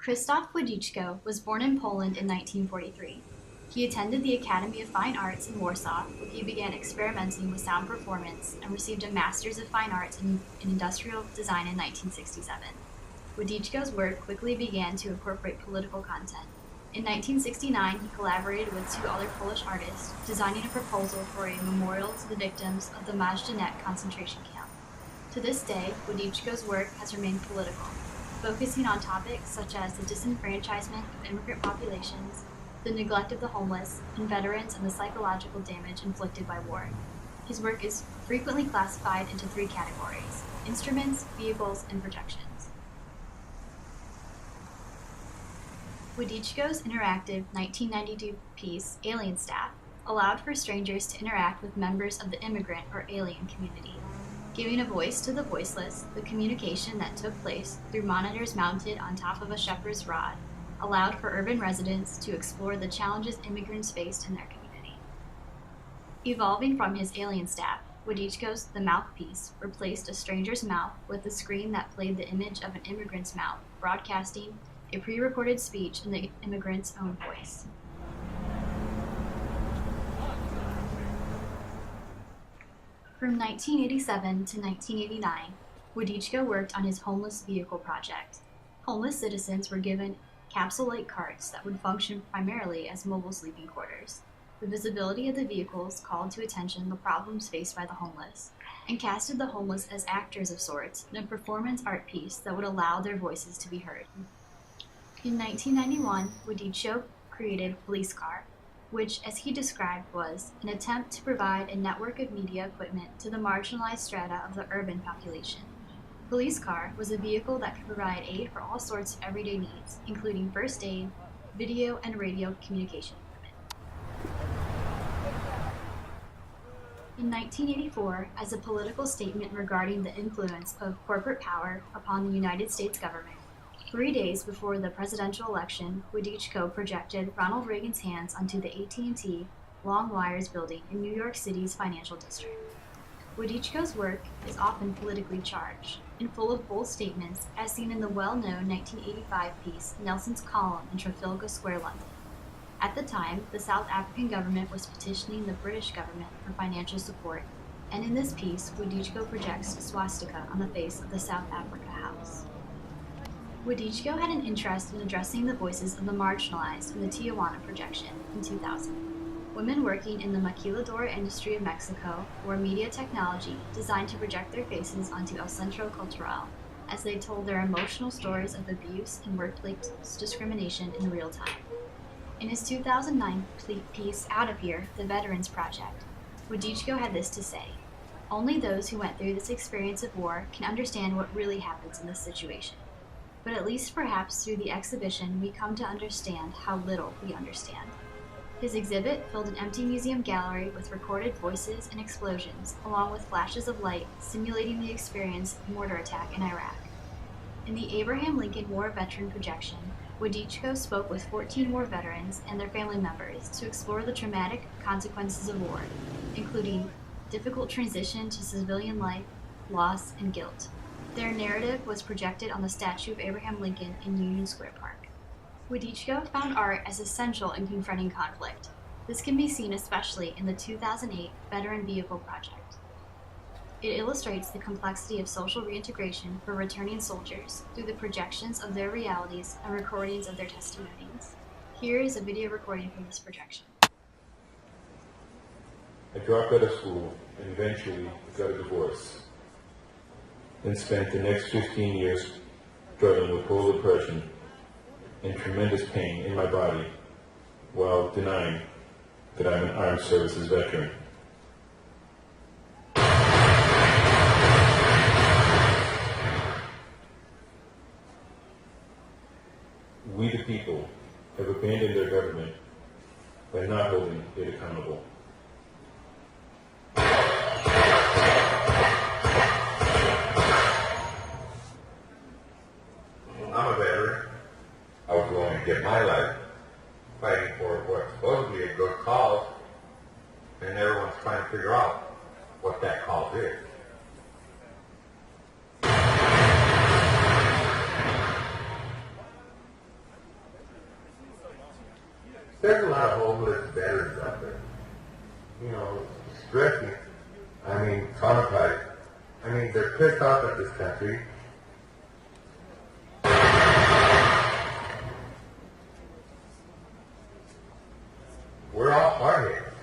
Krzysztof WODIZKO was born in Poland in 1943. He attended the Academy of Fine Arts in Warsaw, where he began experimenting with sound performance and received a Master's of Fine Arts in Industrial Design in 1967. WODIZKO's work quickly began to incorporate political content. In 1969, he collaborated with two other Polish artists, designing a proposal for a memorial to the victims of the Majdanek concentration camp. To this day, WODIZKO's work has remained political, focusing on topics such as the disenfranchisement of immigrant populations, the neglect of the homeless, and veterans and the psychological damage inflicted by war. His work is frequently classified into three categories: instruments, vehicles, and projections. WODIZKO's interactive 1992 piece, Alien Staff, allowed for strangers to interact with members of the immigrant or alien community. Giving a voice to the voiceless, the communication that took place through monitors mounted on top of a shepherd's rod allowed for urban residents to explore the challenges immigrants faced in their community. Evolving from his Alien Staff, WODIZKO's The Mouthpiece replaced a stranger's mouth with a screen that played the image of an immigrant's mouth, broadcasting a pre-recorded speech in the immigrant's own voice. From 1987 to 1989, WODIZKO worked on his homeless vehicle project. Homeless citizens were given capsule-like carts that would function primarily as mobile sleeping quarters. The visibility of the vehicles called to attention the problems faced by the homeless, and casted the homeless as actors of sorts in a performance art piece that would allow their voices to be heard. In 1991, WODIZKO created Police Car, which, as he described, was an attempt to provide a network of media equipment to the marginalized strata of the urban population. Police Car was a vehicle that could provide aid for all sorts of everyday needs, including first aid, video and radio communication equipment. In 1984, as a political statement regarding the influence of corporate power upon the United States government, 3 days before the presidential election, WODIZKO projected Ronald Reagan's hands onto the AT&T Long Wires building in New York City's financial district. WODIZKO's work is often politically charged and full of bold statements, as seen in the well-known 1985 piece Nelson's Column in Trafalgar Square, London. At the time, the South African government was petitioning the British government for financial support, and in this piece, WODIZKO projects a swastika on the face of the South Africa House. WODIZKO had an interest in addressing the voices of the marginalized in the Tijuana projection in 2000. Women working in the maquiladora industry of Mexico wore media technology designed to project their faces onto El Centro Cultural as they told their emotional stories of abuse and workplace discrimination in real time. In his 2009 piece Out of Here, The Veterans Project, WODIZKO had this to say: "Only those who went through this experience of war can understand what really happens in this situation. But at least perhaps through the exhibition we come to understand how little we understand." His exhibit filled an empty museum gallery with recorded voices and explosions, along with flashes of light simulating the experience of mortar attack in Iraq. In the Abraham Lincoln War Veteran projection, WODIZKO spoke with 14 war veterans and their family members to explore the traumatic consequences of war, including difficult transition to civilian life, loss, and guilt. Their narrative was projected on the statue of Abraham Lincoln in Union Square Park. WODIZKO found art as essential in confronting conflict. This can be seen especially in the 2008 Veteran Vehicle Project. It illustrates the complexity of social reintegration for returning soldiers through the projections of their realities and recordings of their testimonies. Here is a video recording from this projection. I dropped out of school and eventually got a divorce. Then spent the next 15 years struggling with cold depression and tremendous pain in my body while denying that I'm an armed services veteran. We the people have abandoned their government by not holding it accountable. I'm a veteran. I was willing to give my life fighting for what's supposedly a good cause, and everyone's trying to figure out what that cause is. There's a lot of homeless veterans out there. You know, stressing. I mean, traumatized. I mean, they're pissed off at this country. We're all hardheads.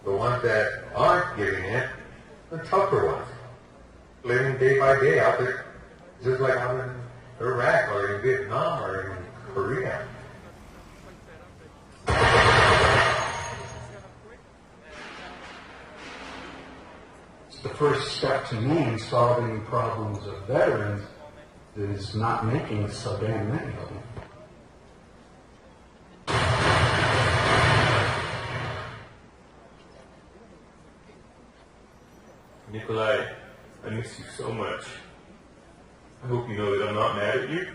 The ones that aren't giving in, the tougher ones. Living day by day out there, just like out in Iraq or in Vietnam or in Korea. The first step to me in solving the problems of veterans is not making so damn many of them. Nikolai, I miss you so much. I hope you know that I'm not mad at you,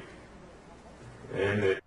and that